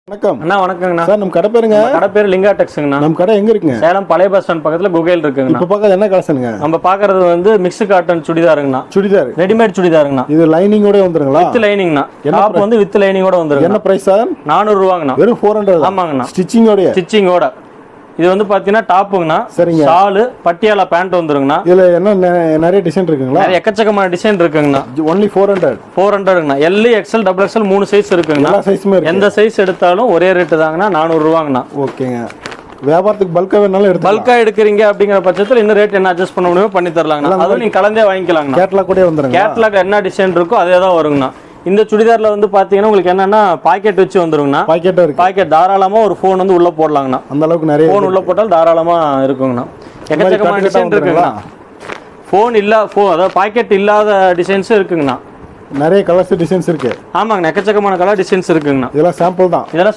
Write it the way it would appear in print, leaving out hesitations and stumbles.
வணக்கம் அண்ணா. வணக்கங்கண்ணா. சார் நம்ம கடை பேருங்க? கடை பேர் லிங்கா டெக்ஸுங்கண்ணா. நம்ம கடை எங்க இருக்குங்க? சேலம் பழைய பஸ் ஸ்டாண்ட் பக்கத்துல குகையில் இருக்குங்கண்ணா. இப்போ பார்க்கறது என்ன கலெக்ஷனுங்க? நம்ம பாக்குறது வந்து மிக்ஸ் காட்டன் சுடிதாருங்கண்ணா. சுடிதார், ரெடிமேட் சுடிதாருங்கண்ணா. இது லைனிங்கோட வந்துருங்களா? வித் லைனிங்ண்ணா. டாப் வந்து வித் லைனிங்கோட வந்துருங்க. என்ன பிரைஸ் சார்? 400 ரூபாங்கண்ணா. வெறும் 400. ஆமாங்கண்ணா. ஸ்டிச்சிங்கோட? ஸ்டிச்சிங்கோட. இது வந்து பாத்தீங்கன்னா டாப்புங்கண்ணா. சரிங்க. ஷாலு பட்டியாலா பேண்ட் வந்துருங்கண்ணா. இதுல என்ன நிறைய டிசைன் இருக்குங்களா? நிறைய எக்கச்சக்கமான டிசைன் இருக்குங்கண்ணா. ஒன்லி 400. 400ங்கண்ணா. L XL double XL 3 size இருக்குங்கண்ணா. எல்லா சைஸுமே இருக்கு. எந்த சைஸ் எடுத்தாலும் ஒரே ரேட்டு தாங்கண்ணா. 400 ரூபாங்கண்ணா. ஓகேங்க. வியாபாரத்துக்கு பல்கா வேணாலும் எடுத்து பல்கா எடுக்கிறீங்க அப்படிங்கிற பட்சத்தில் இன்னும் ரேட் என்ன அட்ஜஸ்ட் பண்ண முடியுமோ பண்ணி தரலாங்கண்ணா. அதுவும் நீங்க கலந்தே வாங்கிக்கலாங்கண்ணா. கேட்லாக் கூட வந்துருங்க. கேட்லாக் என்ன டிசைன் இருக்கோ அதே தான் வருங்கண்ணா. இந்த சுடிதார்ல வந்து பாத்தீங்கன்னா உங்களுக்கு என்னன்னா பாக்கெட் வச்சு வந்துருங்கண்ணா. பாக்கெட்டும் இருக்கு. பாக்கெட் தாராளமா ஒரு போன் வந்து உள்ள போடலாங்கண்ணா. அந்த அளவுக்கு நிறைய போன் உள்ள போட்டால் தாராளமா இருக்குங்கண்ணா. எக்கச்சக்கமான டிசைன் இருக்குங்கண்ணா. போன் அதாவது பாக்கெட் இல்லாத டிசைன்ஸ் இருக்குங்கண்ணா. நிறைய கலர்ஸ் டிசைன்ஸ் இருக்கு. ஆமாங்கண்ணா. எக்கச்சக்கமான கலர் டிசைன்ஸ் இருக்குங்கண்ணா. இதெல்லாம் சாம்பிள் தான். இதெல்லாம்